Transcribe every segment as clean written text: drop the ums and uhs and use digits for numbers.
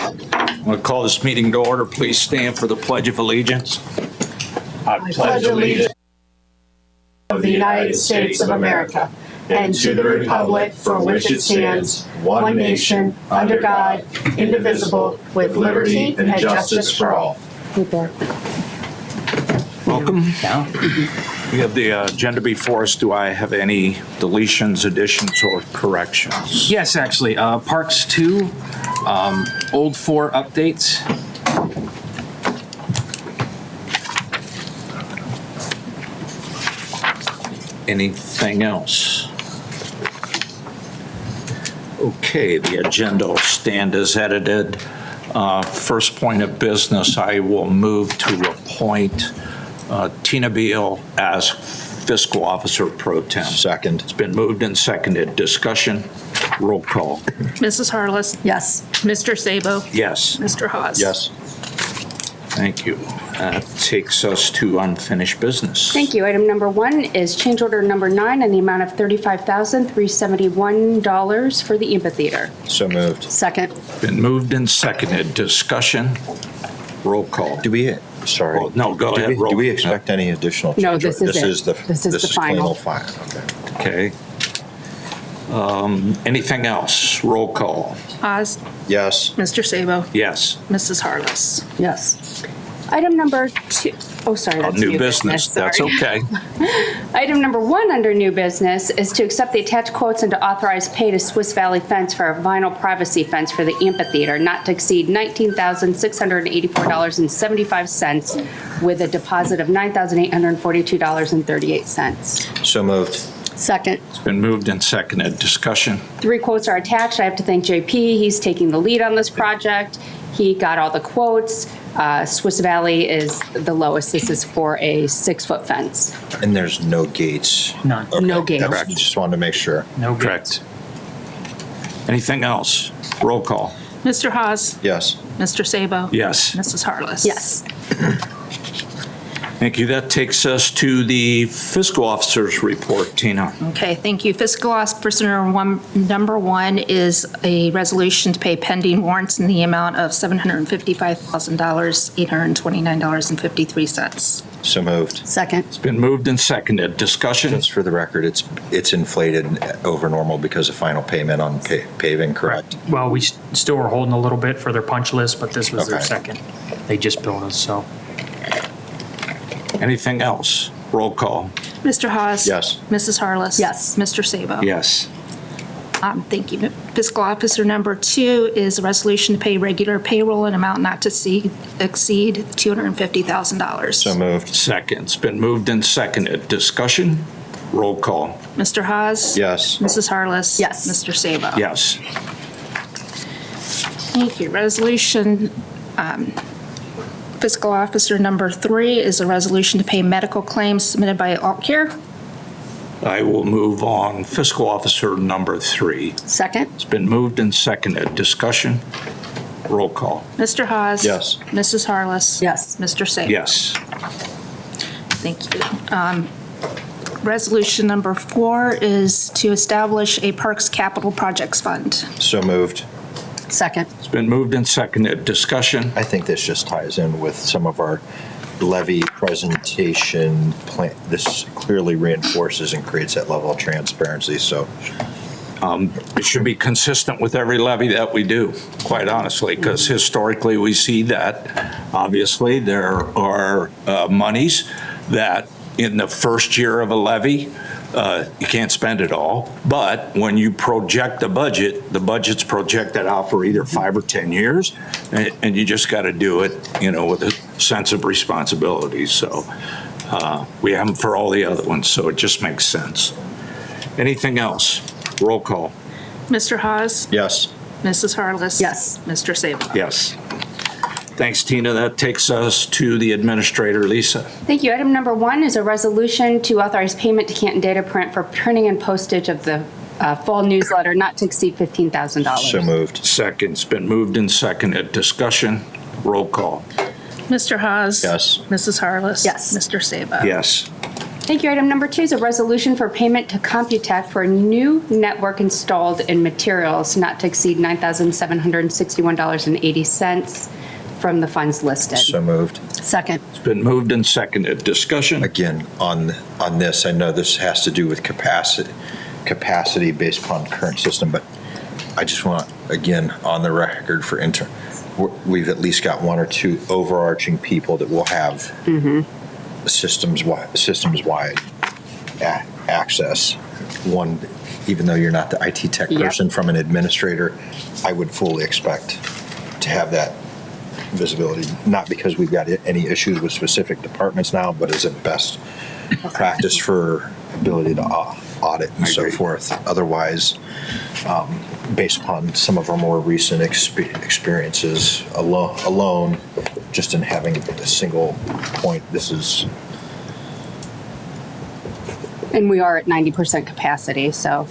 I'm going to call this meeting to order. Please stand for the Pledge of Allegiance. I pledge allegiance of the United States of America and to the republic for which it stands, one nation, under God, indivisible, with liberty and justice for all. Welcome. We have the agenda before us. Do I have any deletions, additions, or corrections? Yes, actually, Parks 2, Old 4 updates. Anything else? Okay, the agenda will stand as edited. First point of business, I will move to appoint Tina Beal as fiscal officer pro tem. Second. It's been moved and seconded. Discussion, roll call. Mrs. Harless. Yes. Mr. Sabo. Yes, Mr. Hawes. Yes. thank you. That takes us to unfinished business. Thank you. Item number 1 is change order number 9 in the amount of $35,371 for the amphitheater. So moved. Second. Been moved and seconded. Discussion, roll call. Do we, sorry. Oh, no, go ahead, roll. Do we expect any additional change? No, this is it. This is the final. final. Okay. Okay. Anything else? Roll call. Hawes. Yes. Mr. Sabo. Yes. Mrs. Harless. Yes. Item number 2, oh, sorry, that's New business. That's sorry. okay. Item number 1 under new business is to accept the attached quotes and to authorize pay to Swiss Valley Fence for a vinyl privacy fence for the amphitheater, not to exceed $19,684.75 with a deposit of $9,842.38. So moved. Second. It's been moved and seconded. Discussion. 3 quotes are attached. I have to thank JP. He's taking the lead on this project. He got all the quotes. Swiss Valley is the lowest. This is for a 6-foot fence. And there's no gates. None. Okay, No gates. that's- Correct. Just wanted to make sure. No Correct. Anything else? Roll call. Mr. Hawes. Yes. Mr. Sabo. Yes. Mrs. Harless. Yes. Thank you. That takes us to the fiscal officer's report. Tina. Okay, thank you. Fiscal officer number one is a resolution to pay pending warrants in the amount of $755,829.53. So moved. Second. It's been moved and seconded. Discussion. Just for the record, it's inflated over normal because of final payment on paving, correct? Well, we still were holding a little bit for their punch list, but this was their Okay. second. They just billed us, so. Anything else? Roll call. Mr. Hawes. Yes. Mrs. Harless. Yes. Mr. Sabo. Yes. Thank you. Fiscal officer number 2 is a resolution to pay regular payroll in amount not to exceed $250,000. So moved. Second. It's been moved and seconded. Discussion. Roll call. Mr. Hawes. Yes. Mrs. Harless. Yes. Mr. Sabo. Yes. Thank you. Resolution, fiscal officer number 3 is a resolution to pay medical claims submitted by AltCare. I will move on. Fiscal officer number 3. Second. It's been moved and seconded. Discussion. Roll call. Mr. Hawes. Yes. Mrs. Harless. Yes. Mr. Sabo. Yes. Thank you. Resolution number 4 is to establish a Parks Capital Projects Fund. So moved. Second. It's been moved and seconded. Discussion. I think this just ties in with some of our levy presentation plan. This clearly reinforces and creates that level of transparency, so. It should be consistent with every levy that we do, quite honestly, because historically we see that, obviously, there are monies that in the first year of a levy, you can't spend it all. But when you project the budget's projected out for either 5 or 10 years, and you just got to do it, with a sense of responsibility. So we have them for all the other ones, so it just makes sense. Anything else? Roll call. Mr. Hawes. Yes. Mrs. Harless. Yes. Mr. Sabo. Yes. Thanks, Tina. That takes us to the administrator, Lisa. Thank you. Item number 1 is a resolution to authorize payment to Canton Data Print for printing and postage of the fall newsletter not to exceed $15,000. So moved. Second. It's been moved and seconded. Discussion. Roll call. Mr. Hawes. Yes. Mrs. Harless. Yes. Mr. Sabo. Yes. Thank you. Item number 2 is a resolution for payment to Computech for a new network installed in materials not to exceed $9,761.80 from the funds listed. So moved. Second. It's been moved and seconded. Discussion? Again, on this, I know this has to do with capacity based upon current system, but I just want, again, on the record for we've at least got 1 or 2 overarching people that will have systems-wide access. One, even though you're not the IT tech Yep. person, from an administrator, I would fully expect to have that visibility, not because we've got any issues with specific departments now, but as a best practice for ability to audit and so forth. Otherwise, based upon some of our more recent experiences alone, just in having a single point, this is. And we are at 90% capacity, so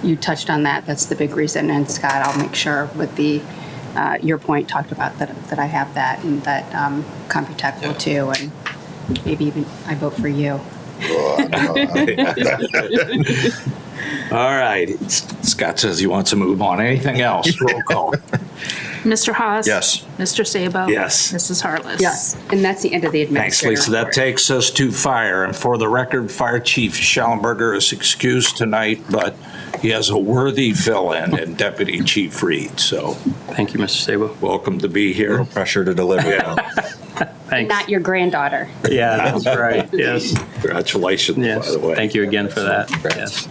you touched on that. That's the big reason. And Scott, I'll make sure with your point talked about that I have that, and that Computech will too, and maybe even I vote for you. All right. Scott says he wants to move on. Anything else? Roll call. Mr. Haas. Yes. Mr. Sabo. Yes. Mrs. Harless. Yes. And that's the end of the Thanks, administrator. Lisa. That report. takes us to fire. And for the record, Fire Chief Schallenberger is excused tonight, but he has a worthy fill-in in Deputy Chief Reed. So Thank you, Mr. Sabo. welcome to be here. Pressure to deliver. Thanks. Not your granddaughter. Yeah, that's right. Yes. Congratulations, by Yes. the way. Thank you again for that. Yes.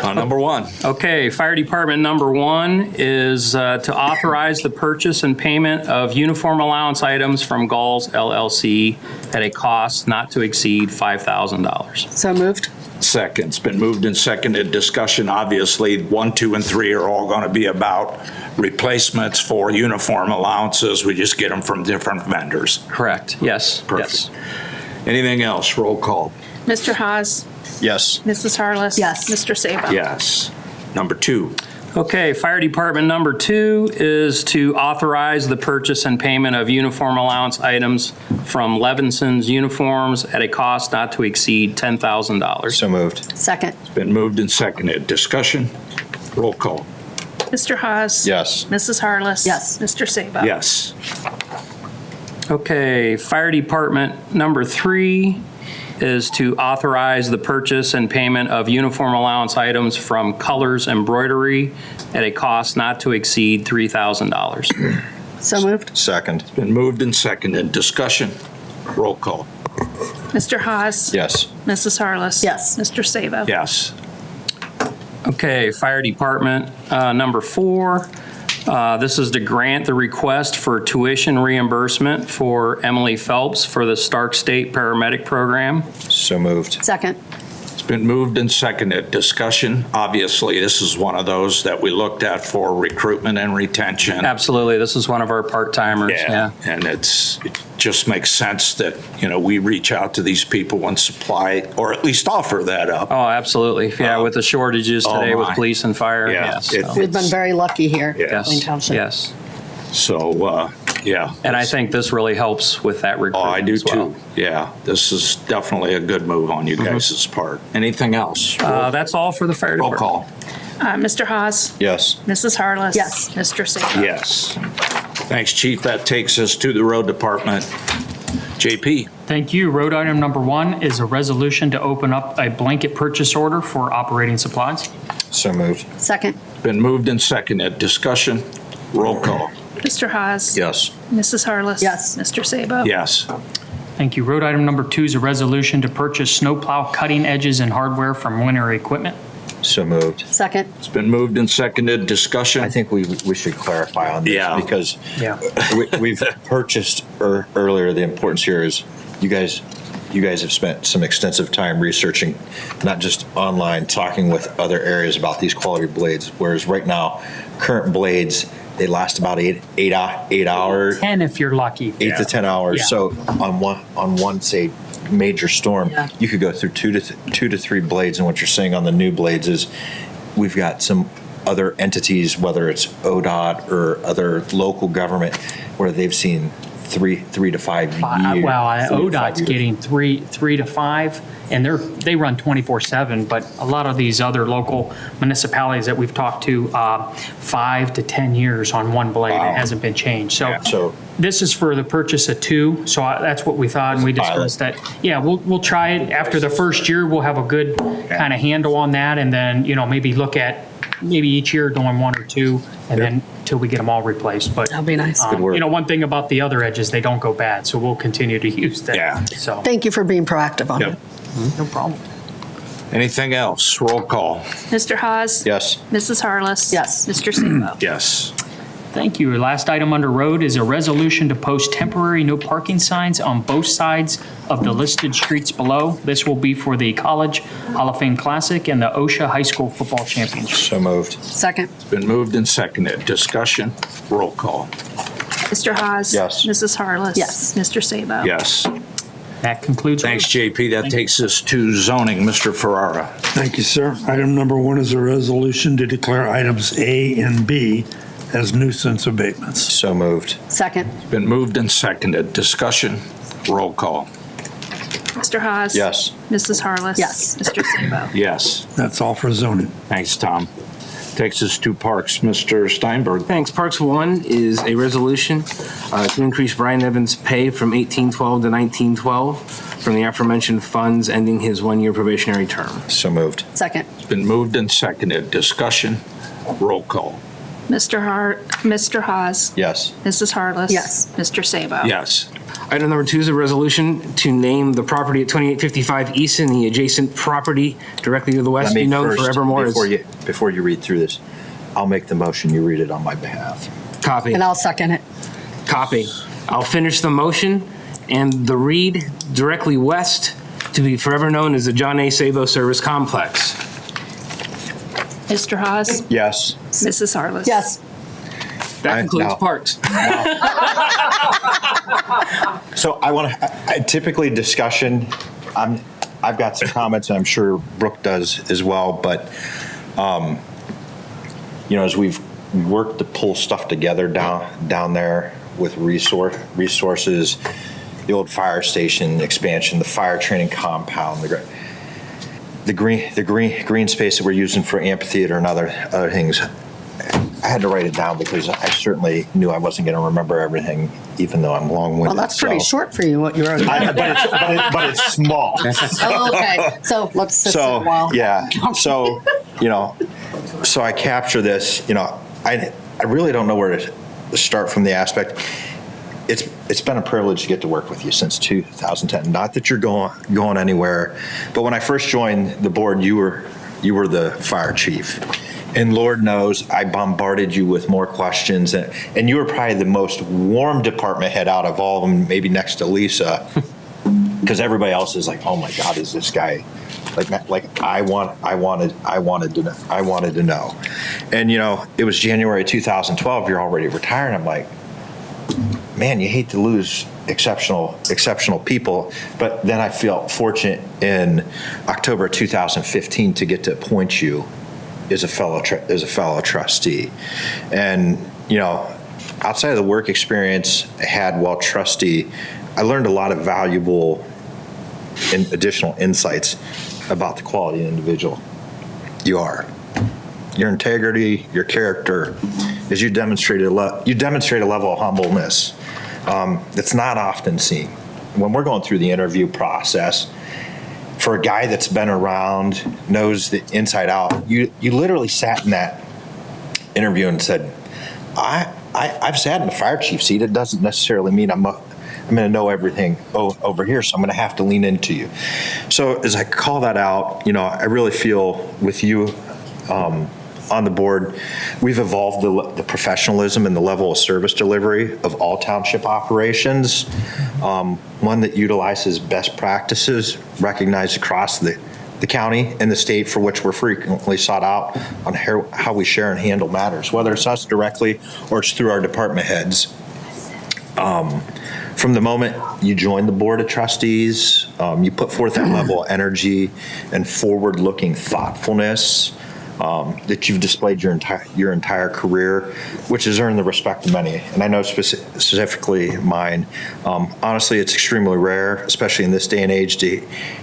Number 1. Okay, Fire Department number 1 is to authorize the purchase and payment of uniform allowance items from Galls LLC at a cost not to exceed $5,000. So moved. Second. It's been moved and seconded. Discussion, obviously, 1, 2, and 3 are all going to be about replacements for uniform allowances. We just get them from different vendors. Correct. Yes. Perfect. Yes. Anything else? Roll call. Mr. Haas. Yes. Mrs. Harless. Yes. Mr. Sabo. Yes. Number 2. Okay, Fire Department number 2 is to authorize the purchase and payment of uniform allowance items from Levinson's Uniforms at a cost not to exceed $10,000. So moved. Second. Been moved and seconded. Discussion? Roll call. Mr. Haas. Yes. Mrs. Harless. Yes. Mr. Sabo. Yes. Okay, Fire Department number 3 is to authorize the purchase and payment of uniform allowance items from Colors Embroidery at a cost not to exceed $3,000. So moved. Second. Been moved and seconded. Discussion? Roll call. Mr. Haas. Yes. Mrs. Harless. Yes. Mr. Sabo. Yes. Okay, Fire Department number 4. This is to grant the request for tuition reimbursement for Emily Phelps for the Stark State Paramedic Program. So moved. Second. It's been moved and seconded. Discussion? Obviously, this is one of those that we looked at for recruitment and retention. Absolutely, this is one of our part-timers, yeah. And it just makes sense that, we reach out to these people and supply, or at least offer that up. Oh, absolutely, yeah, with the shortages Oh, today with my. police and fire, Yeah, yes. it- so- We've been very lucky here. Yes. Plain Township. Yes, So, yeah. and I think this really helps with that Oh, recruitment I do as well. too. Yeah, this is definitely a good move on you guys' part. Anything else? That's all for the fire Roll department. call. Mr. Haas. Yes. Mrs. Harless. Yes. Mr. Sabo. Yes. Thanks, Chief. That takes us to the road department. JP. Thank you. Road item number 1 is a resolution to open up a blanket purchase order for operating supplies. So moved. Second. Been moved and seconded. Discussion? Roll call. Mr. Haas. Yes. Mrs. Harless. Yes. Mr. Sabo. Yes. Thank you. Road item number 2 is a resolution to purchase snowplow cutting edges and hardware from Winter Equipment. So moved. Second. It's been moved and seconded. Discussion? I think we should clarify on this Yeah. because Yeah. we've purchased earlier. The importance here is you guys have spent some extensive time researching, not just online, talking with other areas about these quality blades. Whereas right now, current blades, they last about eight hours, 10 if you're lucky. 8 to 10 hours. Yeah. So on one say major storm, Yeah. you could go through two to three blades. And what you're saying on the new blades is we've got some other entities, whether it's ODOT or other local government, where they've seen 3 to 5 years. Well, 3 to 5 ODOT's years. getting three to five, and they run 24/7, but a lot of these other local municipalities that we've talked to, 5 to 10 years on one blade. It hasn't been changed. So This is for the purchase of two, so that's what we thought, and we discussed that. Yeah, we'll try it. After the first year, we'll have a good kind of handle on that, and then, maybe look at maybe each year doing one or two, and then till we get them all replaced. But That'd be nice. Good work. one thing about the other edges, they don't go bad, so we'll continue to use them. Yeah. So, Thank you for being proactive on it. no problem. Anything else? Roll call. Mr. Hawes? yes, Mrs. Harless? Yes. Mr. Sabo? Yes. Thank you. Last item under road is a resolution to post temporary no parking signs on both sides of the listed streets below. This will be for the College Hall of Fame Classic and the OSHA High School Football Championship. so moved. Second. Been moved and seconded. Discussion. Roll call. Mr. Hawes? Yes. Mrs. Harless? Yes. Mr. Sabo? Yes. That concludes. Thanks, JP. That takes us to zoning. Mr. Ferrara. Thank you, sir. Item number 1 is a resolution to declare items A and B as nuisance abatements. So moved. Second. Been moved and seconded. Discussion. Roll call. Mr. Hawes? Yes. Mrs. Harless? Yes. Mr. Sabo? Yes. That's all for zoning. Thanks, Tom. Takes us to parks. Mr. Steinberg. Thanks. Parks 1 is a resolution to increase Brian Evans' pay from 1812 to 1912 from the aforementioned funds ending his one-year probationary term. So moved. Second. Been moved and seconded. Discussion. Roll call. Mr. Hawes? Yes. Mrs. Harless? Yes. Mr. Sabo? Yes. Item number 2 is a resolution to name the property at 2855 East and the adjacent property directly to the west Let me be known first, forevermore as before you read through this, I'll make the motion, you read it on my behalf. copy. And I'll second it. Copy. I'll finish the motion and the read directly west to be forever known as the John A. Sabo Service Complex. Mr. Hawes? Yes. Mrs. Harless? Yes. That concludes no. parks. So I typically discussion, I've got some comments, and I'm sure Brooke does as well, but, as we've worked to pull stuff together down there with resources, the old fire station expansion, the fire training compound, the green space that we're using for amphitheater and other things. I had to write it down because I certainly knew I wasn't going to remember everything, even though I'm long-winded. Well, that's pretty so- short for you, what you wrote. but it's small. Oh, okay. So let's sit a while. Yeah, so I capture this, I really don't know where to start from the aspect. It's been a privilege to get to work with you since 2010. Not that you're going anywhere, but when I first joined the board, you were the fire chief. And Lord knows I bombarded you with more questions, and you were probably the most warm department head out of all of them, maybe next to Lisa, because everybody else is like, oh my God, is this guy like I wanted to know. And it was January 2012. You're already retired. I'm like, man, you hate to lose exceptional people, but then I felt fortunate in October 2015 to get to appoint you as a fellow trustee. And outside of the work experience I had while trustee, I learned a lot of valuable and additional insights about the quality of individual you are. Your integrity, your character, as you demonstrate a level of humbleness that's not often seen. When we're going through the interview process, for a guy that's been around, knows the inside out, you literally sat in that interview and said, I've sat in the fire chief seat. It doesn't necessarily mean I'm going to know everything over here, so I'm going to have to lean into you. So as I call that out, I really feel with you on the board, we've evolved the professionalism and the level of service delivery of all township operations. One that utilizes best practices recognized across the county and the state, for which we're frequently sought out on how we share and handle matters, whether it's us directly or it's through our department heads. From the moment you joined the Board of Trustees, you put forth that level of energy and forward-looking thoughtfulness that you've displayed your entire career, which has earned the respect of many. And I know specifically mine. Honestly, it's extremely rare, especially in this day and age, to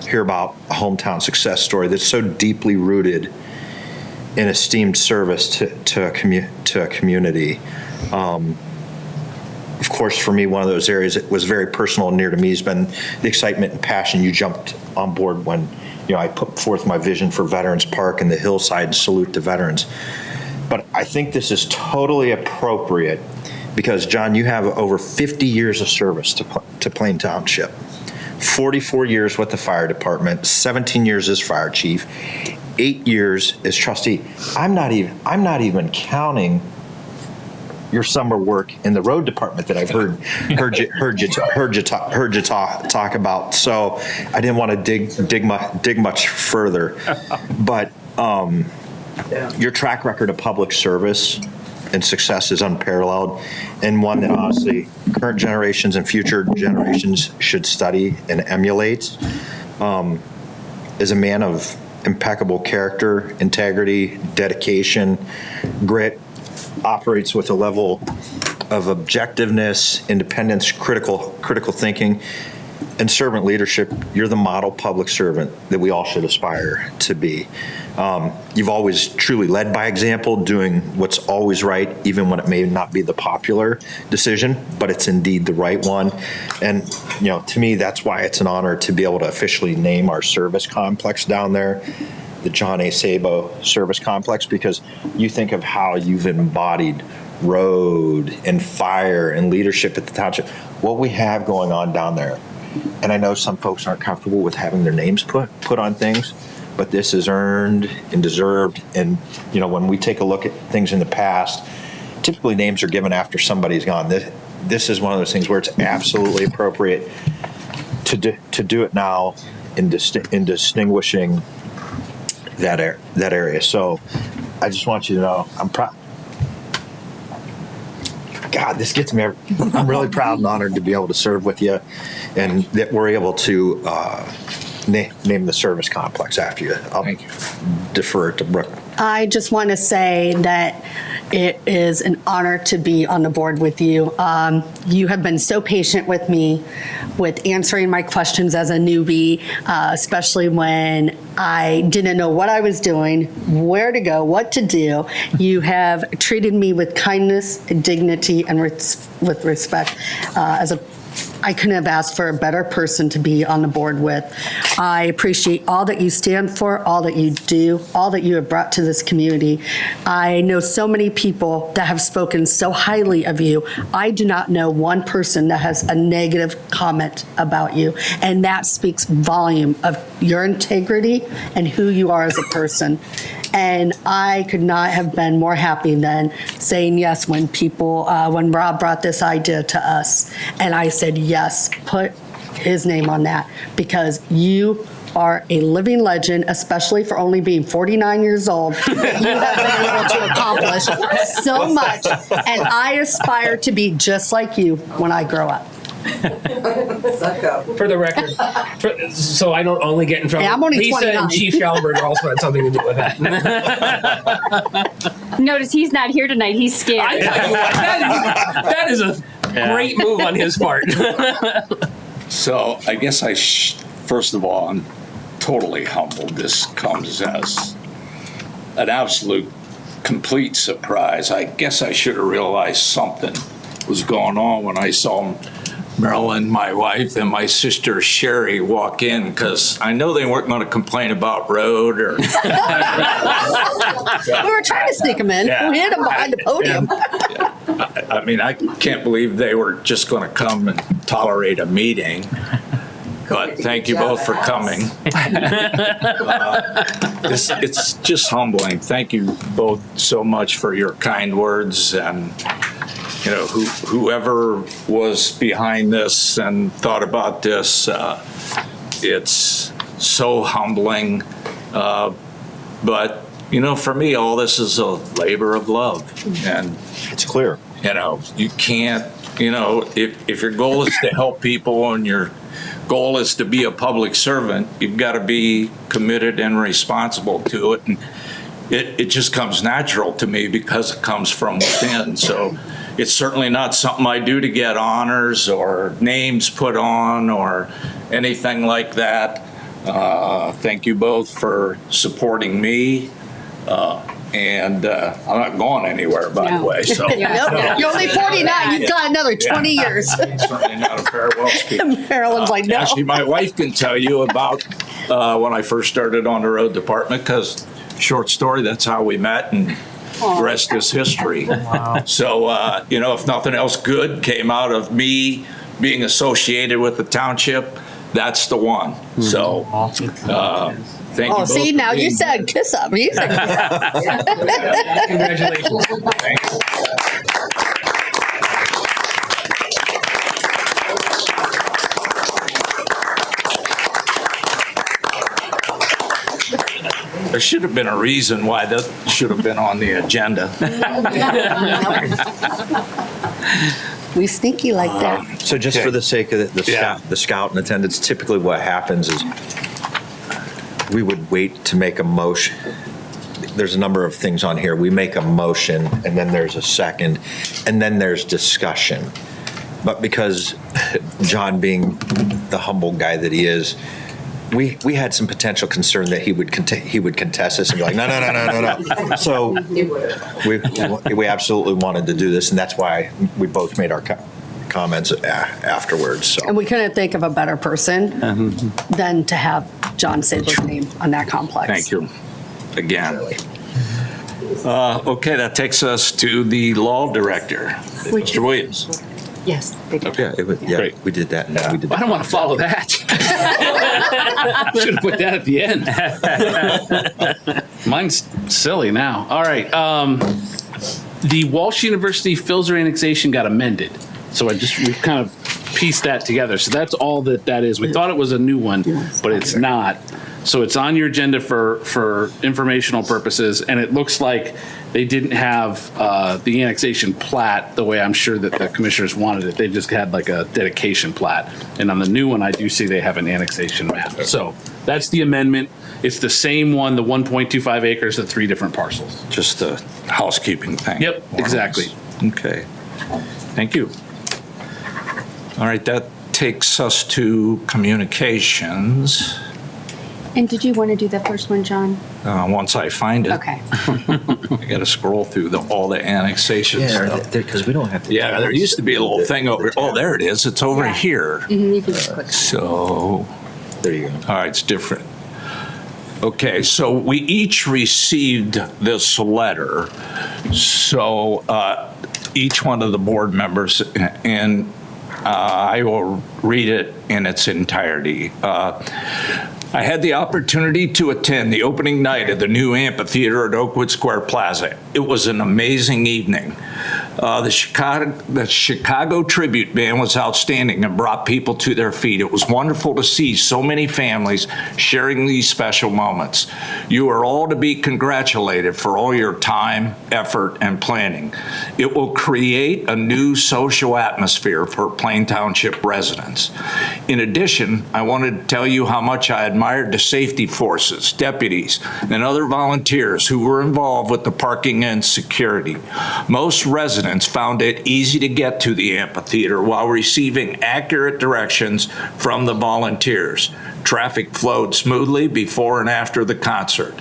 hear about a hometown success story that's so deeply rooted in esteemed service to a community. Of course, for me, one of those areas that was very personal and near to me has been the excitement and passion you jumped on board when, I put forth my vision for Veterans Park and the hillside salute to veterans. But I think this is totally appropriate because, John, you have over 50 years of service to Plain Township. 44 years with the fire department, 17 years as fire chief, 8 years as trustee. I'm not even counting your summer work in the road department that I've heard you talk about. So I didn't want to dig much further, but your track record of public service and success is unparalleled, and one that honestly current generations and future generations should study and emulate. As a man of impeccable character, integrity, dedication, grit, operates with a level of objectiveness, independence, critical thinking, and servant leadership. You're the model public servant that we all should aspire to be. You've always truly led by example, doing what's always right, even when it may not be the popular decision, but it's indeed the right one. And, to me, that's why it's an honor to be able to officially name our service complex down there the John A. Sabo Service Complex, because you think of how you've embodied road and fire and leadership at the township, what we have going on down there. And I know some folks aren't comfortable with having their names put on things, but this is earned and deserved. And, when we take a look at things in the past, typically names are given after somebody's gone. This is one of those things where it's absolutely appropriate to do it now in distinguishing that area. So I just want you to know I'm proud. God, this gets me. I'm really proud and honored to be able to serve with you, and that we're able to name the service complex after you. Thank you. Defer it to Brooke. I just want to say that it is an honor to be on the board with you. You have been so patient with me with answering my questions as a newbie, especially when I didn't know what I was doing, where to go, what to do. You have treated me with kindness, dignity, and with respect. I couldn't have asked for a better person to be on the board with. I appreciate all that you stand for, all that you do, all that you have brought to this community. I know so many people that have spoken so highly of you. I do not know one person that has a negative comment about you, and that speaks volume of your integrity and who you are as a person. And I could not have been more happy than saying yes when when Rob brought this idea to us. And I said, yes, put his name on that, because you are a living legend, especially for only being 49 years old. You have been able to accomplish so much. And I aspire to be just like you when I grow up. For the record, so I don't only get in trouble. Hey, I'm only Lisa 29. and Chief Schellenberger also had something to do with that. Notice he's not here tonight. He's scared. I tell you what, that is a great move on his part. So I guess first of all, I'm totally humbled. This comes as an absolute complete surprise. I guess I should have realized something was going on when I saw Marilyn, my wife, and my sister Sherry walk in, because I know they weren't going to complain about road or. We were trying to sneak him in. Yeah. We hid him behind the podium. I mean, I can't believe they were just going to come and tolerate a meeting. But thank you both for coming. It's just humbling. Thank you both so much for your kind words, and whoever was behind this and thought about this, it's so humbling. But for me, all this is a labor of love, and It's clear. you can't. If your goal is to help people and your goal is to be a public servant, you've got to be committed and responsible to it. And it just comes natural to me because it comes from within. So it's certainly not something I do to get honors or names put on or anything like that. Thank you both for supporting me. And I'm not going anywhere, by the way, so. Nope, you're only 49, you've got another 20 years. Certainly not a farewell speech. Marilyn's like, no. Actually, my wife can tell you about when I first started on the road department, because short story, that's how we met, and the rest is history. So, you know, if nothing else good came out of me being associated with the township, that's the one. So, thank you Oh, both see, for now you being said kiss up. You said kiss up. Congratulations. There should have been a reason why that should have been on the agenda. We sneaky like that. So just for the sake of the scout in attendance, typically what happens is we would wait to make a motion. There's a number of things on here. We make a motion, and then there's a second, and then there's discussion. But because John, being the humble guy that he is, we had some potential concern that he would contest this and be like, no. So we absolutely wanted to do this, and that's why we both made our comments afterwards. So. And we couldn't think of a better person than to have John Sable's name on that complex. Thank you again. Okay, that takes us to the law director, Mr. Williams. Yes. Yeah, we did that. We did I that. don't want to follow that. Should have put that at the end. Mine's silly now. All right. The Walsh University Filzer annexation got amended. So we've kind of pieced that together. So that's all that is. We thought it was a new one, but it's not. So it's on your agenda for informational purposes, and it looks like they didn't have the annexation plat the way I'm sure that the commissioners wanted it. They just had like a dedication plat. And on the new one, I do see they have an annexation map. So that's the amendment. It's the same one, the 1.25 acres, the 3 different parcels. Just a housekeeping thing. Yep, exactly. Okay, thank you. All right, that takes us to communications. And did you want to do the first one, John? Once I find it. Okay. I got to scroll through all the annexation stuff. Because we don't have to. Yeah, there used to be a little thing over. Oh, there it is. It's over here. You can just click. So, There you go. all right, it's different. Okay, so we each received this letter. So each one of the board members, and I will read it in its entirety. I had the opportunity to attend the opening night of the new amphitheater at Oakwood Square Plaza. It was an amazing evening. The Chicago Tribute Band was outstanding and brought people to their feet. It was wonderful to see so many families sharing these special moments. You are all to be congratulated for all your time, effort, and planning. It will create a new social atmosphere for Plain Township residents. In addition, I wanted to tell you how much I admired the safety forces, deputies, and other volunteers who were involved with the parking and security. Most residents found it easy to get to the amphitheater while receiving accurate directions from the volunteers. Traffic flowed smoothly before and after the concert.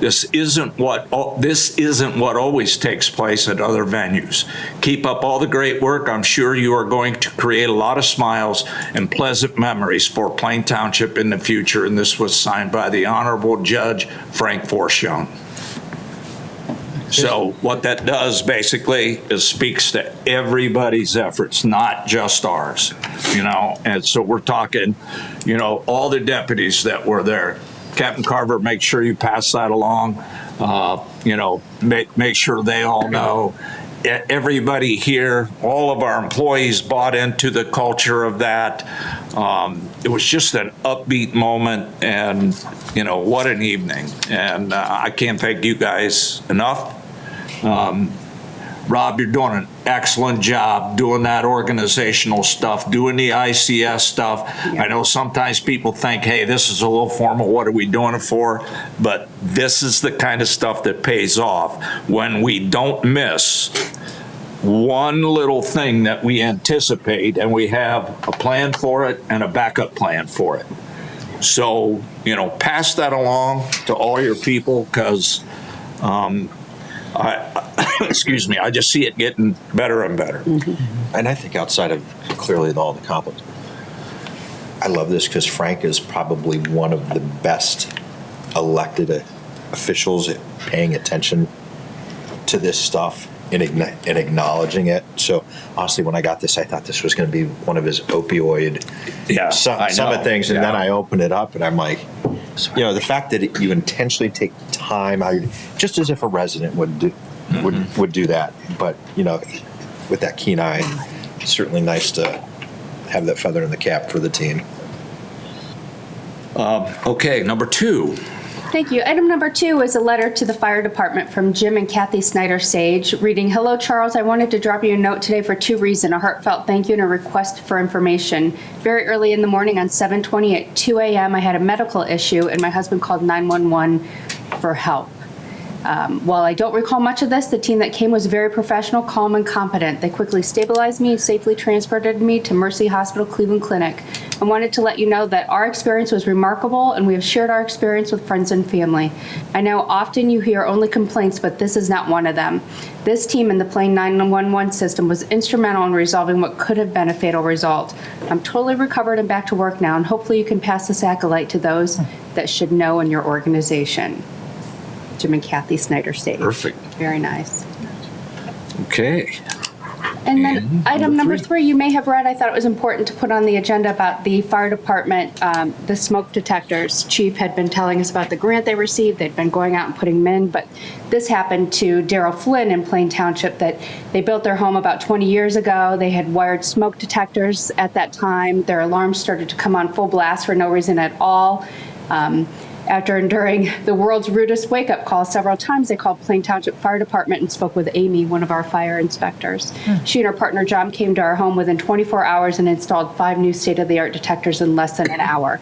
This isn't what always takes place at other venues. Keep up all the great work. I'm sure you are going to create a lot of smiles and pleasant memories for Plain Township in the future. And this was signed by the Honorable Judge Frank Forsjong. So what that does basically is speaks to everybody's efforts, not just ours, you know. And so we're talking, you know, all the deputies that were there. Captain Carver, make sure you pass that along. You know, make sure they all know. Everybody here, all of our employees bought into the culture of that. It was just an upbeat moment, and, you know, what an evening. And I can't thank you guys enough. Rob, you're doing an excellent job doing that organizational stuff, doing the ICS stuff. I know sometimes people think, hey, this is a little formal, what are we doing it for? But this is the kind of stuff that pays off when we don't miss one little thing that we anticipate, and we have a plan for it and a backup plan for it. So, pass that along to all your people, because excuse me, I just see it getting better and better. And I think outside of clearly all the compliments, I love this because Frank is probably one of the best elected officials at paying attention to this stuff and acknowledging it. So honestly, when I got this, I thought this was going to be one of his opioid summit things. And then I opened it up and I'm like, the fact that you intentionally take time out, just as if a resident would do that. But, with that keen eye, it's certainly nice to have that feather in the cap for the team. Okay, number 2. Thank you. Item number 2 is a letter to the fire department from Jim and Kathy Snyder Sage, reading, "Hello, Charles. I wanted to drop you a note today for 2 reasons, a heartfelt thank you and a request for information. Very early in the morning on 7/20 at 2 a.m., I had a medical issue and my husband called 911 for help. While I don't recall much of this, the team that came was very professional, calm, and competent. They quickly stabilized me and safely transported me to Mercy Hospital Cleveland Clinic. I wanted to let you know that our experience was remarkable and we have shared our experience with friends and family. I know often you hear only complaints, but this is not one of them. This team in the Plain 911 system was instrumental in resolving what could have been a fatal result. I'm totally recovered and back to work now, and hopefully you can pass this accolade to those that should know in your organization." Jim and Kathy Snyder Sage. Perfect. Very nice. Okay. And then item number 3, you may have read, I thought it was important to put on the agenda about the fire department, the smoke detectors. Chief had been telling us about the grant they received. They'd been going out and putting them in, but this happened to Daryl Flynn in Plain Township, that they built their home about 20 years ago. They had wired smoke detectors at that time. Their alarms started to come on full blast for no reason at all. After enduring the world's rudest wake-up call several times, they called Plain Township Fire Department and spoke with Amy, one of our fire inspectors. She and her partner John came to our home within 24 hours and installed 5 new state-of-the-art detectors in less than an hour.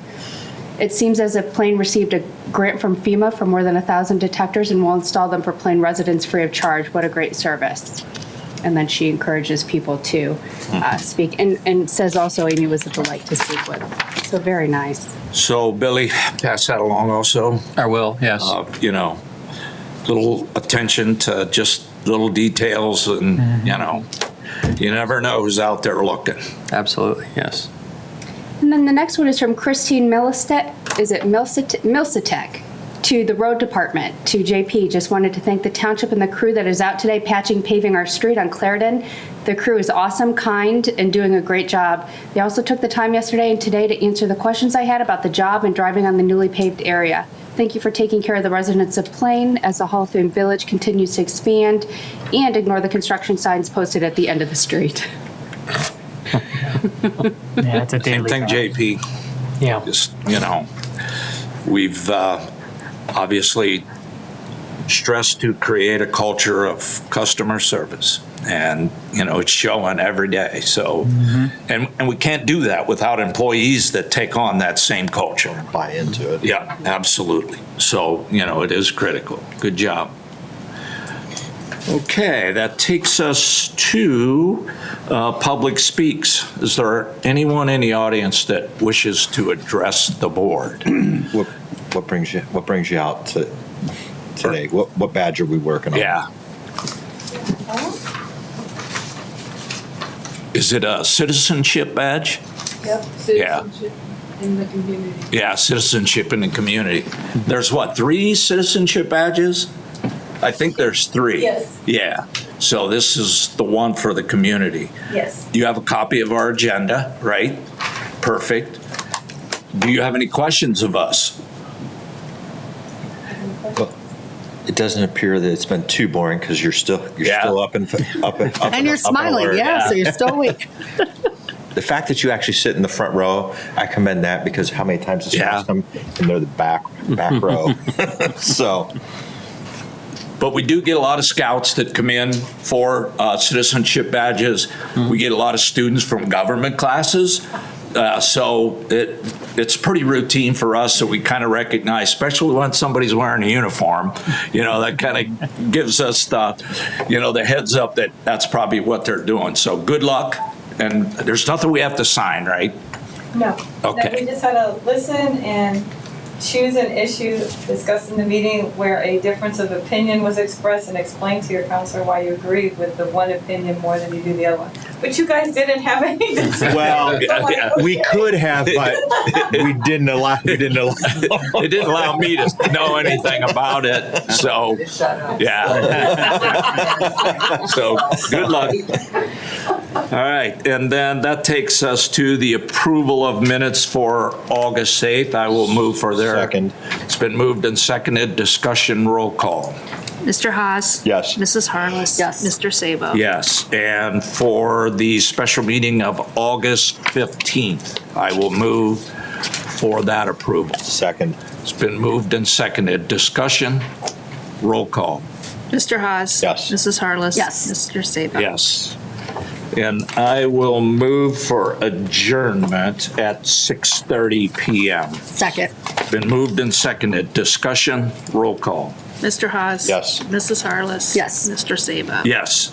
It seems as if Plain received a grant from FEMA for more than 1,000 detectors and will install them for Plain residents free of charge. What a great service. And then she encourages people to speak, and says also Amy was a delight to speak with. So very nice. So, Billy, pass that along also. I will, yes. Little attention to just little details, and, you never know who's out there looking. Absolutely, yes. And then the next one is from Christine Milstead. Is it Milsitek? To the road department, to JP. Just wanted to thank the township and the crew that is out today paving our street on Clarendon. The crew is awesome, kind, and doing a great job. They also took the time yesterday and today to answer the questions I had about the job and driving on the newly paved area. Thank you for taking care of the residents of Plain as the Hall of Fame Village continues to expand, and ignore the construction signs posted at the end of the street. Yeah, it's a Same daily thing, job. JP. Yeah. Just, we've obviously stressed to create a culture of customer service, and it's showing every day. So and we can't do that without employees that take on that same culture. Buy into it. Yeah, absolutely. So it is critical. Good job. Okay, that takes us to public speaks. Is there anyone in the audience that wishes to address the board? What brings you out today? What badge are we working on? Yeah. Is it a citizenship badge? Yep, citizenship in the community. Yeah, citizenship in the community. There's 3 citizenship badges? I think there's 3. Yes. Yeah. So this is the one for the community. Yes. You have a copy of our agenda, right? Perfect. Do you have any questions of us? It doesn't appear that it's been too boring because you're still up and And you're smiling, yeah, so you're still awake. The fact that you actually sit in the front row, I commend that, because how many times the staff come and they're the back row. So But we do get a lot of scouts that come in for citizenship badges. We get a lot of students from government classes. So it's pretty routine for us, so we kind of recognize, especially when somebody's wearing a uniform, that kind of gives us the heads up that that's probably what they're doing. So good luck, and there's nothing we have to sign, right? No. Okay. No, we just had to listen and choose an issue discussed in the meeting where a difference of opinion was expressed and explain to your counselor why you agreed with the one opinion more than you do the other one. But you guys didn't have anything. Well, we could have, but we didn't allow. They didn't allow me to know anything about it, so, yeah. So, good luck. All right, and then that takes us to the approval of minutes for August 8th. I will move for their. Second. It's been moved and seconded. Discussion, roll call. Mr. Haas. Yes. Mrs. Harless. Yes. Mr. Sabo. Yes, and for the special meeting of August 15th, I will move for that approval. Second. It's been moved and seconded. Discussion, roll call. Mr. Haas. Yes. Mrs. Harless. Yes. Mr. Sabo. Yes. And I will move for adjournment at 6:30 PM. Second. Been moved and seconded. Discussion, roll call. Mr. Haas. Yes. Mrs. Harless. Yes. Mr. Sabo. Yes.